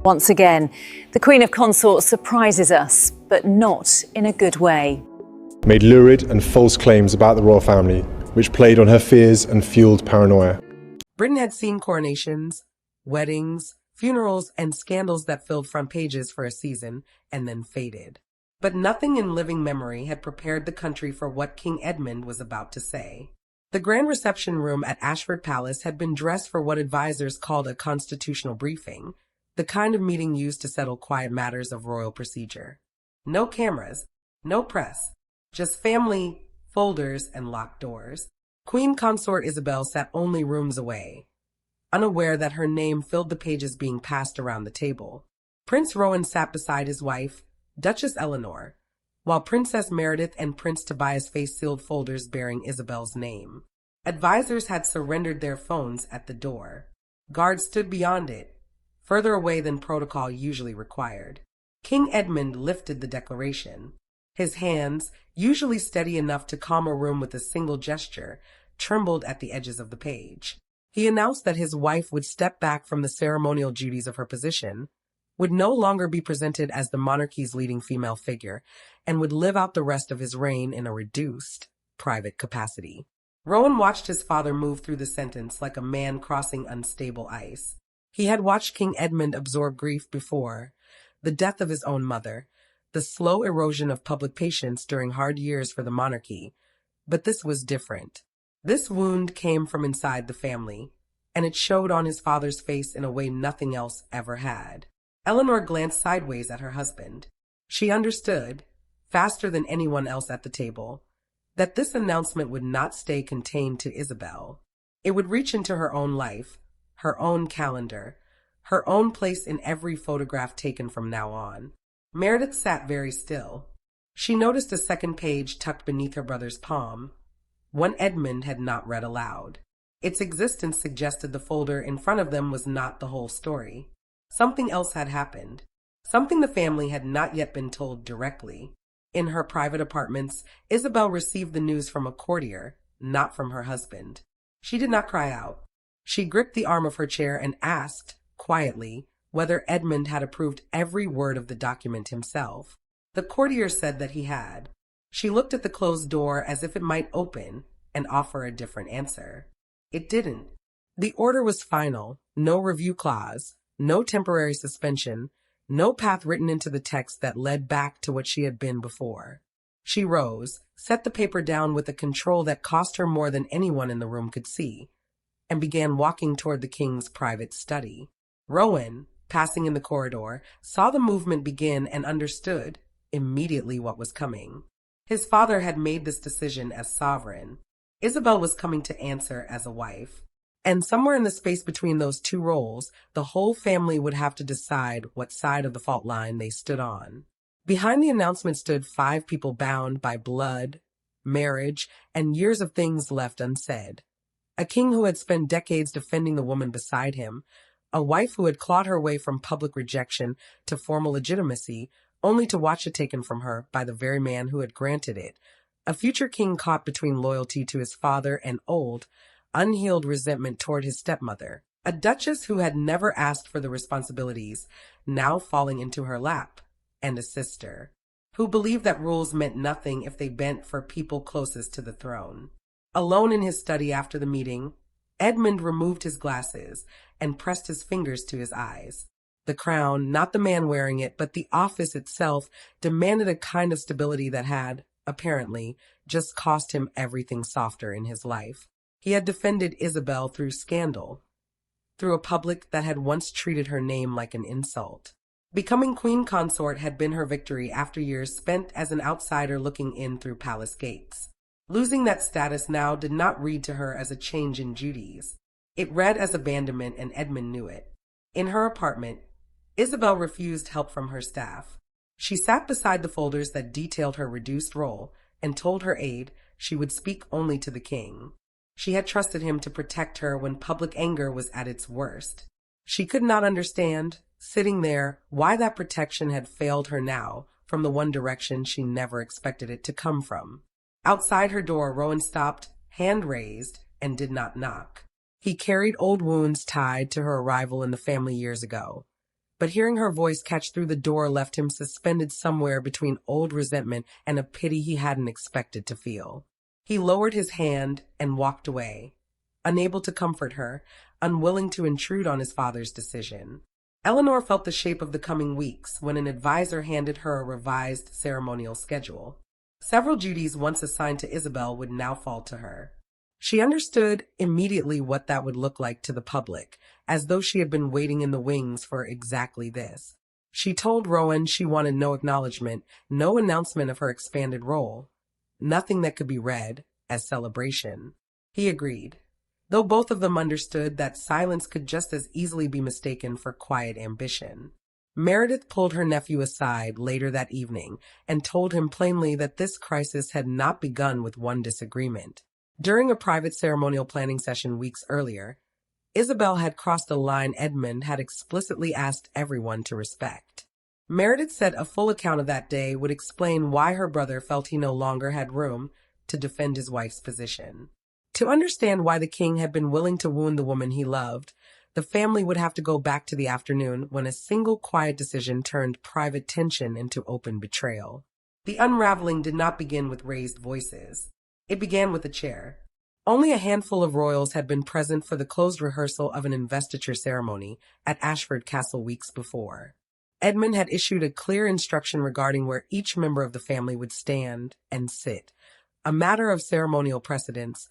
Once again, the Queen of Consorts surprises us, but not in a good way. Made lurid and false claims about the royal family, which played on her fears and fueled paranoia. Britain had seen coronations, weddings, funerals, and scandals that filled front pages for a season and then faded. But nothing in living memory had prepared the country for what King Edmund was about to say. The grand reception room at Ashford Palace had been dressed for what advisors called a constitutional briefing, the kind of meeting used to settle quiet matters of royal procedure. No cameras, no press, just family, folders, and locked doors. Queen Consort Isabel sat only rooms away, unaware that her name filled the pages being passed around the table. Prince Rowan sat beside his wife, Duchess Eleanor, while Princess Meredith and Prince Tobias faced sealed folders bearing Isabel's name. Advisors had surrendered their phones at the door. Guards stood beyond it, further away than protocol usually required. King Edmund lifted the declaration. His hands, usually steady enough to calm a room with a single gesture, trembled at the edges of the page. He announced that his wife would step back from the ceremonial duties of her position, would no longer be presented as the monarchy's leading female figure, and would live out the rest of his reign in a reduced, private capacity. Rowan watched his father move through the sentence like a man crossing unstable ice. He had watched King Edmund absorb grief before, the death of his own mother, the slow erosion of public patience during hard years for the monarchy. But this was different. This wound came from inside the family, and it showed on his father's face in a way nothing else ever had. Eleanor glanced sideways at her husband. She understood, faster than anyone else at the table, that this announcement would not stay contained to Isabel. It would reach into her own life, her own calendar, her own place in every photograph taken from now on. Meredith sat very still. She noticed a second page tucked beneath her brother's palm, one Edmund had not read aloud. Its existence suggested the folder in front of them was not the whole story. Something else had happened, something the family had not yet been told directly. In her private apartments, Isabel received the news from a courtier, not from her husband. She did not cry out. She gripped the arm of her chair and asked, quietly, whether Edmund had approved every word of the document himself. The courtier said that he had. She looked at the closed door as if it might open and offer a different answer. It didn't. The order was final, no review clause, no temporary suspension, no path written into the text that led back to what she had been before. She rose, set the paper down with a control that cost her more than anyone in the room could see, and began walking toward the king's private study. Rowan, passing in the corridor, saw the movement begin and understood immediately what was coming. His father had made this decision as sovereign. Isabel was coming to answer as a wife. And somewhere in the space between those two roles, the whole family would have to decide what side of the fault line they stood on. Behind the announcement stood 5 people bound by blood, marriage, and years of things left unsaid. A king who had spent decades defending the woman beside him, a wife who had clawed her way from public rejection to formal legitimacy, only to watch it taken from her by the very man who had granted it, a future king caught between loyalty to his father and old, unhealed resentment toward his stepmother, a duchess who had never asked for the responsibilities now falling into her lap, and a sister who believed that rules meant nothing if they bent for people closest to the throne. Alone in his study after the meeting, Edmund removed his glasses and pressed his fingers to his eyes. The crown, not the man wearing it, but the office itself, demanded a kind of stability that had, apparently, just cost him everything softer in his life. He had defended Isabel through scandal, through a public that had once treated her name like an insult. Becoming queen consort had been her victory after years spent as an outsider looking in through palace gates. Losing that status now did not read to her as a change in duties. It read as abandonment, and Edmund knew it. In her apartment, Isabel refused help from her staff. She sat beside the folders that detailed her reduced role and told her aide she would speak only to the king. She had trusted him to protect her when public anger was at its worst. She could not understand, sitting there, why that protection had failed her now from the one direction she never expected it to come from. Outside her door, Rowan stopped, hand raised, and did not knock. He carried old wounds tied to her arrival in the family years ago. but hearing her voice catch through the door left him suspended somewhere between old resentment and a pity he hadn't expected to feel. He lowered his hand and walked away, unable to comfort her, unwilling to intrude on his father's decision. Eleanor felt the shape of the coming weeks when an advisor handed her a revised ceremonial schedule. Several duties once assigned to Isabel would now fall to her. She understood immediately what that would look like to the public, as though she had been waiting in the wings for exactly this. She told Rowan she wanted no acknowledgement, no announcement of her expanded role, nothing that could be read as celebration. He agreed, though both of them understood that silence could just as easily be mistaken for quiet ambition. Meredith pulled her nephew aside later that evening and told him plainly that this crisis had not begun with one disagreement. During a private ceremonial planning session weeks earlier, Isabel had crossed a line Edmund had explicitly asked everyone to respect. Meredith said a full account of that day would explain why her brother felt he no longer had room to defend his wife's position. To understand why the king had been willing to wound the woman he loved, the family would have to go back to the afternoon when a single quiet decision turned private tension into open betrayal. The unraveling did not begin with raised voices. It began with a chair. Only a handful of royals had been present for the closed rehearsal of an investiture ceremony at Ashford Castle weeks before. Edmund had issued a clear instruction regarding where each member of the family would stand and sit, a matter of ceremonial precedence,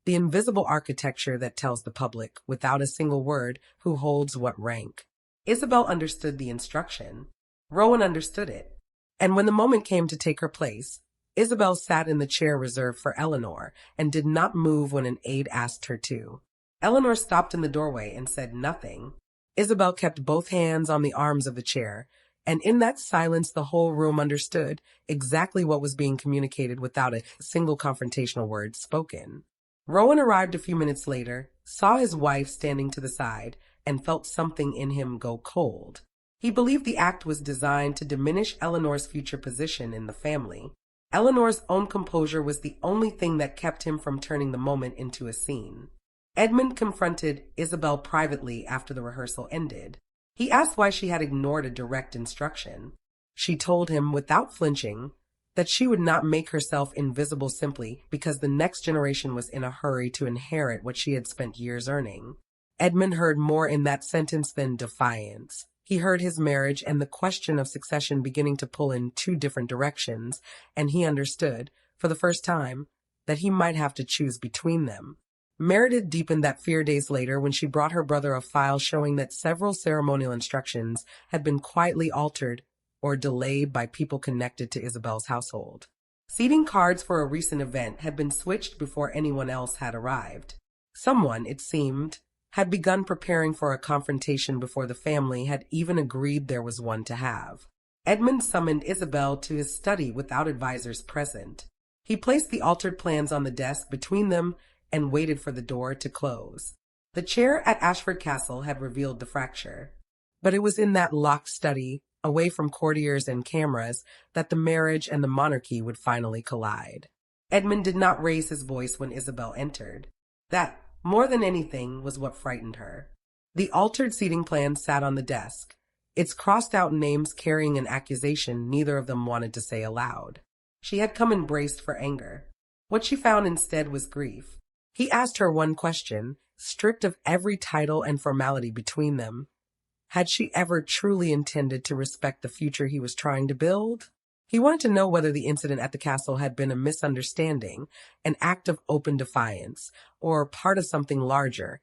the invisible architecture that tells the public, without a single word, who holds what rank. Isabel understood the instruction. Rowan understood it. And when the moment came to take her place, Isabel sat in the chair reserved for Eleanor and did not move when an aide asked her to. Eleanor stopped in the doorway and said nothing. Isabel kept both hands on the arms of the chair, and in that silence the whole room understood exactly what was being communicated without a single confrontational word spoken. Rowan arrived a few minutes later, saw his wife standing to the side, and felt something in him go cold. He believed the act was designed to diminish Eleanor's future position in the family. Eleanor's own composure was the only thing that kept him from turning the moment into a scene. Edmund confronted Isabel privately after the rehearsal ended. He asked why she had ignored a direct instruction. She told him, without flinching, that she would not make herself invisible simply because the next generation was in a hurry to inherit what she had spent years earning. Edmund heard more in that sentence than defiance. He heard his marriage and the question of succession beginning to pull in two different directions, and he understood, for the first time, that he might have to choose between them. Meredith deepened that fear days later when she brought her brother a file showing that several ceremonial instructions had been quietly altered or delayed by people connected to Isabel's household. Seating cards for a recent event had been switched before anyone else had arrived. Someone, it seemed, had begun preparing for a confrontation before the family had even agreed there was one to have. Edmund summoned Isabel to his study without advisors present. He placed the altered plans on the desk between them and waited for the door to close. The chair at Ashford Castle had revealed the fracture. But it was in that locked study, away from courtiers and cameras, that the marriage and the monarchy would finally collide. Edmund did not raise his voice when Isabel entered. That, more than anything, was what frightened her. The altered seating plan sat on the desk, its crossed-out names carrying an accusation neither of them wanted to say aloud. She had come and braced for anger. What she found instead was grief. He asked her one question, stripped of every title and formality between them. Had she ever truly intended to respect the future he was trying to build? He wanted to know whether the incident at the castle had been a misunderstanding, an act of open defiance, or part of something larger,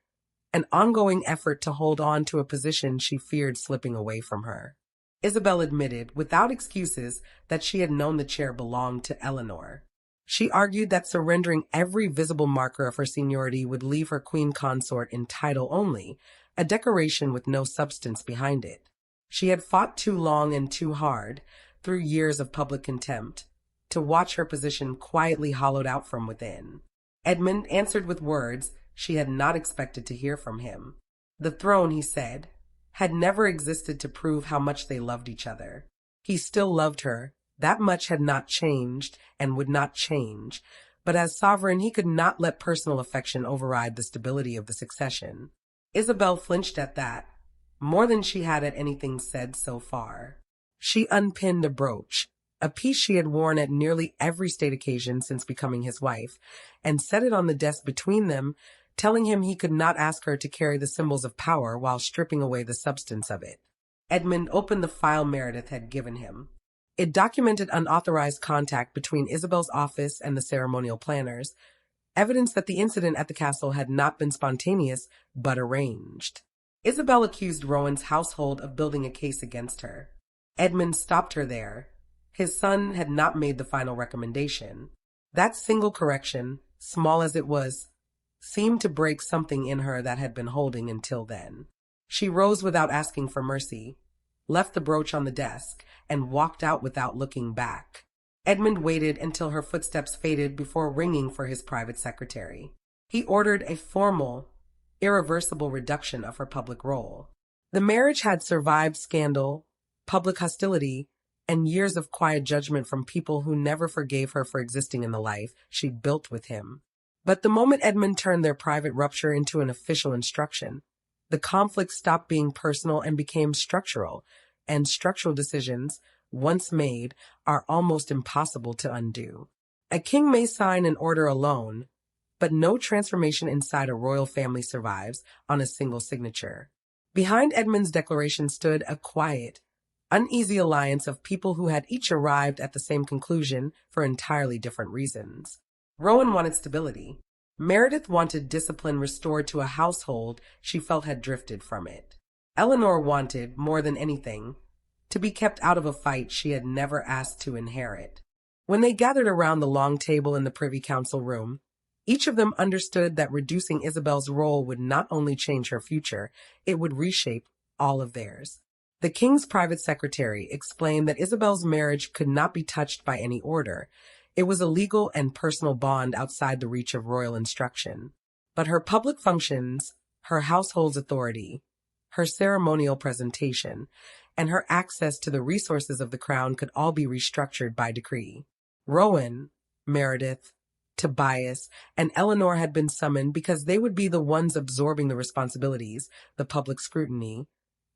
an ongoing effort to hold on to a position she feared slipping away from her. Isabel admitted, without excuses, that she had known the chair belonged to Eleanor. She argued that surrendering every visible marker of her seniority would leave her queen consort in title only, a decoration with no substance behind it. She had fought too long and too hard, through years of public contempt, to watch her position quietly hollowed out from within. Edmund answered with words she had not expected to hear from him. The throne, he said, had never existed to prove how much they loved each other. He still loved her. That much had not changed and would not change, but as sovereign he could not let personal affection override the stability of the succession. Isabel flinched at that, more than she had at anything said so far. She unpinned a brooch, a piece she had worn at nearly every state occasion since becoming his wife, and set it on the desk between them, telling him he could not ask her to carry the symbols of power while stripping away the substance of it. Edmund opened the file Meredith had given him. It documented unauthorized contact between Isabel's office and the ceremonial planners, evidence that the incident at the castle had not been spontaneous, but arranged. Isabel accused Rowan's household of building a case against her. Edmund stopped her there. His son had not made the final recommendation. That single correction, small as it was, seemed to break something in her that had been holding until then. She rose without asking for mercy, left the brooch on the desk, and walked out without looking back. Edmund waited until her footsteps faded before ringing for his private secretary. He ordered a formal, irreversible reduction of her public role. The marriage had survived scandal, public hostility, and years of quiet judgment from people who never forgave her for existing in the life she'd built with him. But the moment Edmund turned their private rupture into an official instruction, the conflict stopped being personal and became structural, and structural decisions, once made, are almost impossible to undo. A king may sign an order alone, but no transformation inside a royal family survives on a single signature. Behind Edmund's declaration stood a quiet, uneasy alliance of people who had each arrived at the same conclusion for entirely different reasons. Rowan wanted stability. Meredith wanted discipline restored to a household she felt had drifted from it. Eleanor wanted, more than anything, to be kept out of a fight she had never asked to inherit. When they gathered around the long table in the Privy Council room, each of them understood that reducing Isabel's role would not only change her future, it would reshape all of theirs. The king's private secretary explained that Isabel's marriage could not be touched by any order. It was a legal and personal bond outside the reach of royal instruction. But her public functions, her household's authority, her ceremonial presentation, and her access to the resources of the crown could all be restructured by decree. Rowan, Meredith, Tobias, and Eleanor had been summoned because they would be the ones absorbing the responsibilities, the public scrutiny,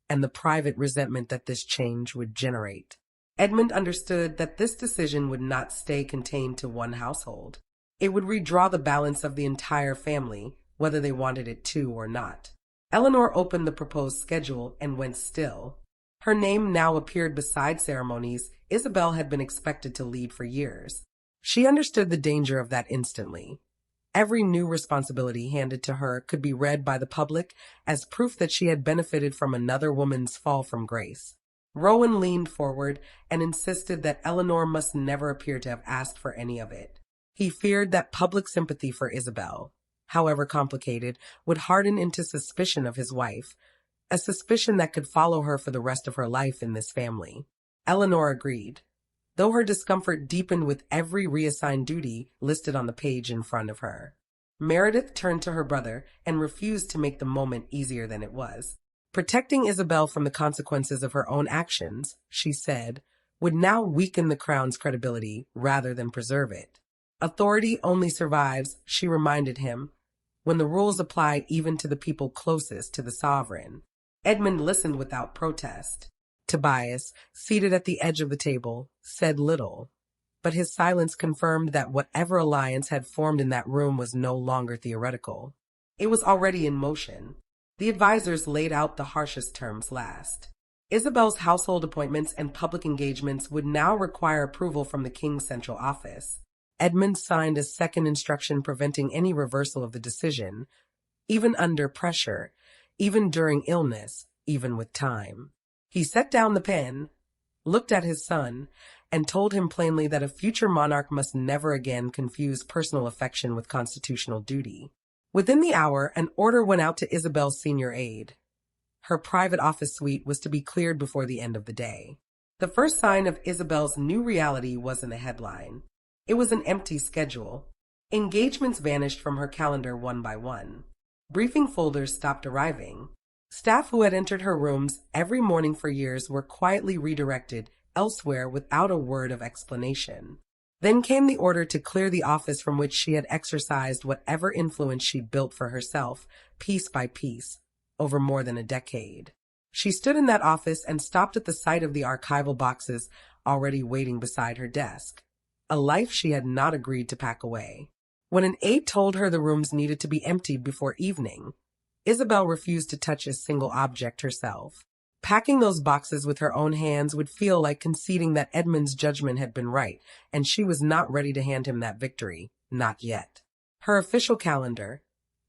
and the private resentment that this change would generate. Edmund understood that this decision would not stay contained to one household. It would redraw the balance of the entire family, whether they wanted it to or not. Eleanor opened the proposed schedule and went still. Her name now appeared beside ceremonies Isabel had been expected to lead for years. She understood the danger of that instantly. Every new responsibility handed to her could be read by the public as proof that she had benefited from another woman's fall from grace. Rowan leaned forward and insisted that Eleanor must never appear to have asked for any of it. He feared that public sympathy for Isabel, however complicated, would harden into suspicion of his wife, a suspicion that could follow her for the rest of her life in this family. Eleanor agreed, though her discomfort deepened with every reassigned duty listed on the page in front of her. Meredith turned to her brother and refused to make the moment easier than it was. Protecting Isabel from the consequences of her own actions, she said, would now weaken the crown's credibility rather than preserve it. Authority only survives, she reminded him, when the rules apply even to the people closest to the sovereign. Edmund listened without protest. Tobias, seated at the edge of the table, said little, but his silence confirmed that whatever alliance had formed in that room was no longer theoretical. It was already in motion. The advisors laid out the harshest terms last. Isabel's household appointments and public engagements would now require approval from the king's central office. Edmund signed a second instruction preventing any reversal of the decision, even under pressure, even during illness, even with time. He set down the pen, looked at his son, and told him plainly that a future monarch must never again confuse personal affection with constitutional duty. Within the hour, an order went out to Isabel's senior aide. Her private office suite was to be cleared before the end of the day. The first sign of Isabel's new reality was in the headline. It was an empty schedule. Engagements vanished from her calendar one by one. Briefing folders stopped arriving. Staff who had entered her rooms every morning for years were quietly redirected elsewhere without a word of explanation. Then came the order to clear the office from which she had exercised whatever influence she built for herself, piece by piece, over more than a decade. She stood in that office and stopped at the sight of the archival boxes already waiting beside her desk, a life she had not agreed to pack away. When an aide told her the rooms needed to be emptied before evening, Isabel refused to touch a single object herself. Packing those boxes with her own hands would feel like conceding that Edmund's judgment had been right, and she was not ready to hand him that victory, not yet. Her official calendar,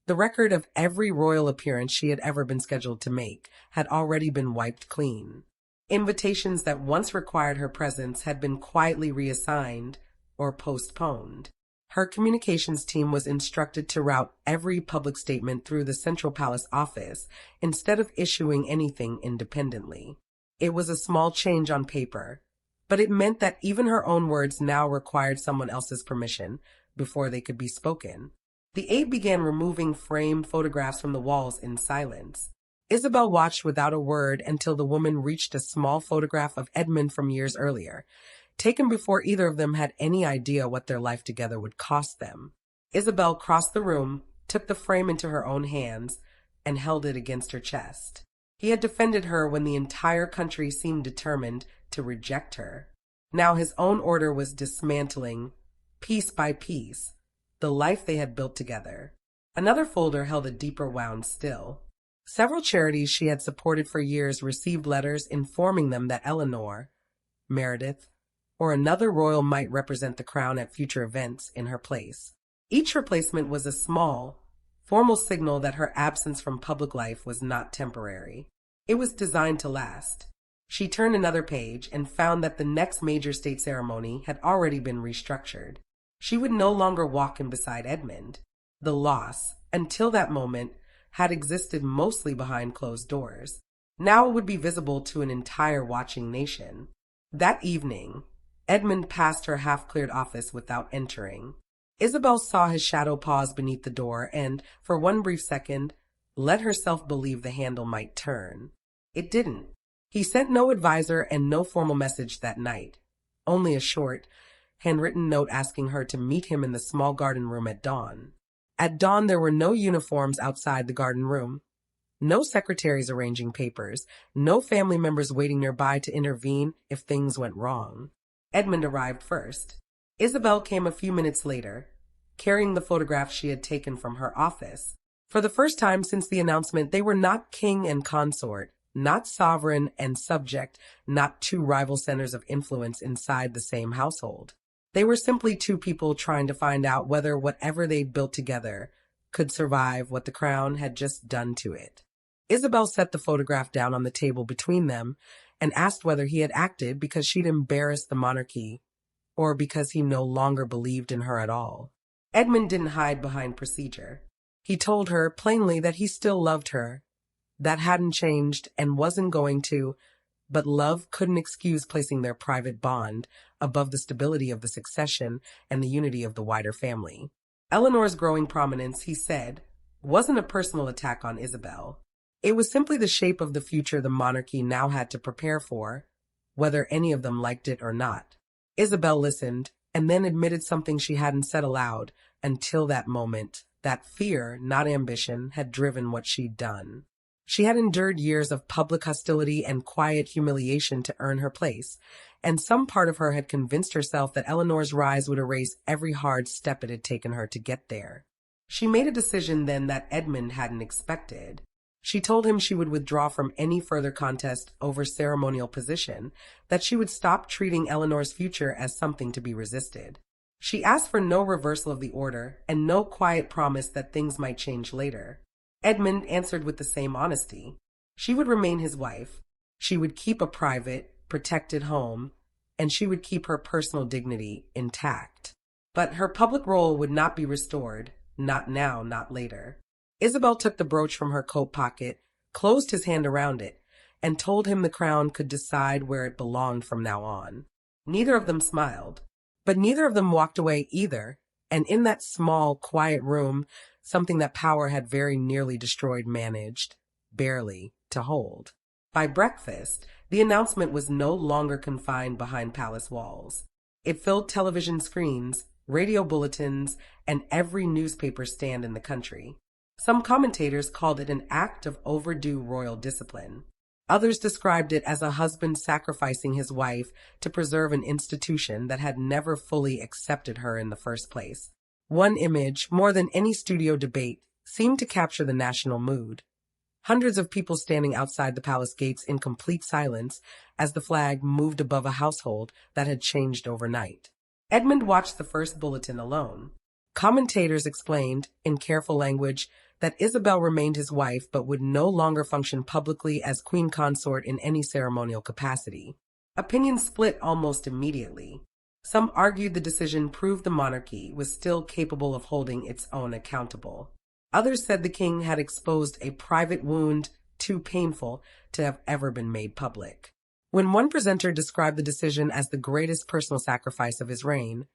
the record of every royal appearance she had ever been scheduled to make, had already been wiped clean. Invitations that once required her presence had been quietly reassigned or postponed. Her communications team was instructed to route every public statement through the Central Palace office instead of issuing anything independently. It was a small change on paper, but it meant that even her own words now required someone else's permission before they could be spoken. The aide began removing framed photographs from the walls in silence. Isabel watched without a word until the woman reached a small photograph of Edmund from years earlier, taken before either of them had any idea what their life together would cost them. Isabel crossed the room, took the frame into her own hands, and held it against her chest. He had defended her when the entire country seemed determined to reject her. Now his own order was dismantling, piece by piece, the life they had built together. Another folder held a deeper wound still. Several charities she had supported for years received letters informing them that Eleanor, Meredith, or another royal might represent the crown at future events in her place. Each replacement was a small, formal signal that her absence from public life was not temporary. It was designed to last. She turned another page and found that the next major state ceremony had already been restructured. She would no longer walk in beside Edmund. The loss, until that moment, had existed mostly behind closed doors. Now it would be visible to an entire watching nation. That evening, Edmund passed her half-cleared office without entering. Isabel saw his shadow pause beneath the door and, for one brief second, let herself believe the handle might turn. It didn't. He sent no advisor and no formal message that night, only a short, handwritten note asking her to meet him in the small garden room at dawn. At dawn, there were no uniforms outside the garden room, no secretaries arranging papers, no family members waiting nearby to intervene if things went wrong. Edmund arrived first. Isabel came a few minutes later, carrying the photograph she had taken from her office. For the first time since the announcement, they were not king and consort, not sovereign and subject, not two rival centers of influence inside the same household. They were simply two people trying to find out whether whatever they'd built together could survive what the crown had just done to it. Isabel set the photograph down on the table between them and asked whether he had acted because she'd embarrassed the monarchy or because he no longer believed in her at all. Edmund didn't hide behind procedure. He told her plainly that he still loved her. That hadn't changed and wasn't going to, but love couldn't excuse placing their private bond above the stability of the succession and the unity of the wider family. Eleanor's growing prominence, he said, wasn't a personal attack on Isabel. It was simply the shape of the future the monarchy now had to prepare for, whether any of them liked it or not. Isabel listened, and then admitted something she hadn't said aloud until that moment, that fear, not ambition, had driven what she'd done. She had endured years of public hostility and quiet humiliation to earn her place, and some part of her had convinced herself that Eleanor's rise would erase every hard step it had taken her to get there. She made a decision then that Edmund hadn't expected. She told him she would withdraw from any further contest over ceremonial position, that she would stop treating Eleanor's future as something to be resisted. She asked for no reversal of the order and no quiet promise that things might change later. Edmund answered with the same honesty. She would remain his wife. She would keep a private, protected home, and she would keep her personal dignity intact. But her public role would not be restored, not now, not later. Isabel took the brooch from her coat pocket, closed his hand around it, and told him the crown could decide where it belonged from now on. Neither of them smiled, but neither of them walked away either, and in that small, quiet room, something that power had very nearly destroyed managed, barely, to hold. By breakfast, the announcement was no longer confined behind palace walls. It filled television screens, radio bulletins, and every newspaper stand in the country. Some commentators called it an act of overdue royal discipline. Others described it as a husband sacrificing his wife to preserve an institution that had never fully accepted her in the first place. One image, more than any studio debate, seemed to capture the national mood. Hundreds of people standing outside the palace gates in complete silence as the flag moved above a household that had changed overnight. Edmund watched the first bulletin alone. Commentators explained, in careful language, that Isabel remained his wife but would no longer function publicly as queen consort in any ceremonial capacity. Opinions split almost immediately. Some argued the decision proved the monarchy was still capable of holding its own accountable. Others said the king had exposed a private wound too painful to have ever been made public. When one presenter described the decision as the greatest personal sacrifice of his reign,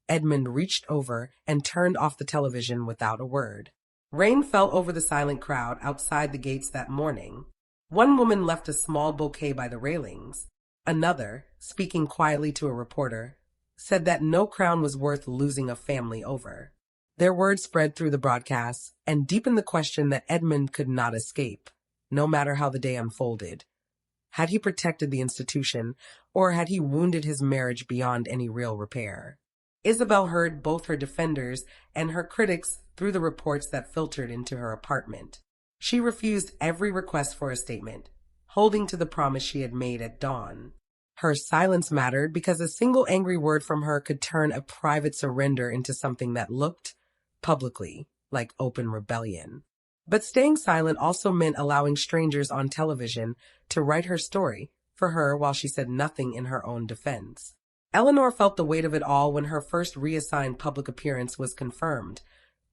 Edmund reached over and turned off the television without a word. Rain fell over the silent crowd outside the gates that morning. One woman left a small bouquet by the railings. Another, speaking quietly to a reporter, said that no crown was worth losing a family over. Their words spread through the broadcast and deepened the question that Edmund could not escape, no matter how the day unfolded. Had he protected the institution, or had he wounded his marriage beyond any real repair? Isabel heard both her defenders and her critics through the reports that filtered into her apartment. She refused every request for a statement, holding to the promise she had made at dawn. Her silence mattered because a single angry word from her could turn a private surrender into something that looked, publicly, like open rebellion. But staying silent also meant allowing strangers on television to write her story for her while she said nothing in her own defense. Eleanor felt the weight of it all when her first reassigned public appearance was confirmed,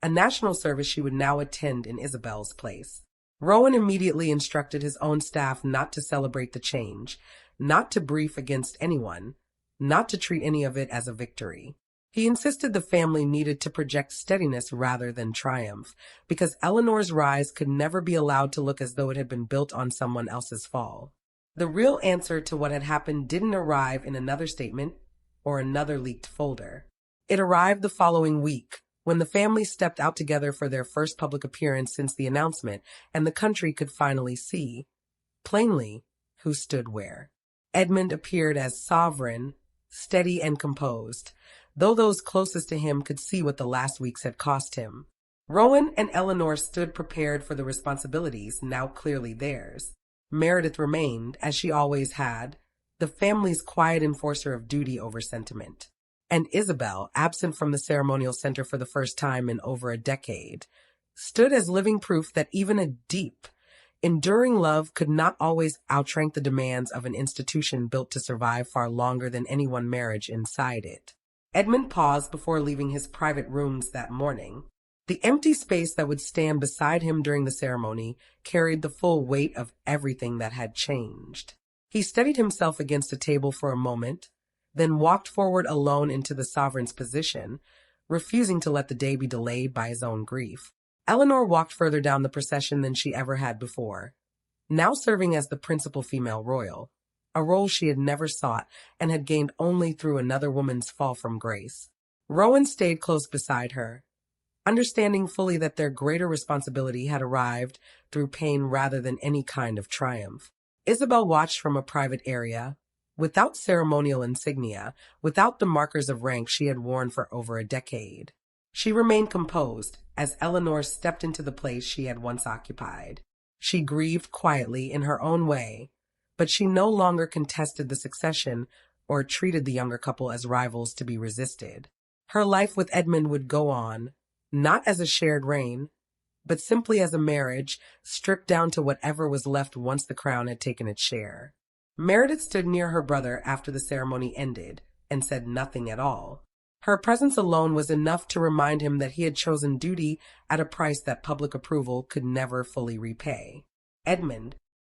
a national service she would now attend in Isabel's place. Rowan immediately instructed his own staff not to celebrate the change, not to brief against anyone, not to treat any of it as a victory. He insisted the family needed to project steadiness rather than triumph, because Eleanor's rise could never be allowed to look as though it had been built on someone else's fall. The real answer to what had happened didn't arrive in another statement or another leaked folder. It arrived the following week, when the family stepped out together for their first public appearance since the announcement, and the country could finally see, plainly, who stood where. Edmund appeared as sovereign, steady and composed, though those closest to him could see what the last weeks had cost him. Rowan and Eleanor stood prepared for the responsibilities now clearly theirs. Meredith remained, as she always had, the family's quiet enforcer of duty over sentiment. And Isabel, absent from the ceremonial center for the first time in over a decade, stood as living proof that even a deep, enduring love could not always outrank the demands of an institution built to survive far longer than any one marriage inside it. Edmund paused before leaving his private rooms that morning. The empty space that would stand beside him during the ceremony carried the full weight of everything that had changed. He steadied himself against a table for a moment, then walked forward alone into the sovereign's position, refusing to let the day be delayed by his own grief. Eleanor walked further down the procession than she ever had before, now serving as the principal female royal, a role she had never sought and had gained only through another woman's fall from grace. Rowan stayed close beside her, understanding fully that their greater responsibility had arrived through pain rather than any kind of triumph. Isabel watched from a private area, without ceremonial insignia, without the markers of rank she had worn for over a decade. She remained composed as Eleanor stepped into the place she had once occupied. She grieved quietly in her own way, but she no longer contested the succession or treated the younger couple as rivals to be resisted. Her life with Edmund would go on, not as a shared reign, but simply as a marriage stripped down to whatever was left once the crown had taken its share. Meredith stood near her brother after the ceremony ended and said nothing at all. Her presence alone was enough to remind him that he had chosen duty at a price that public approval could never fully repay. Edmund,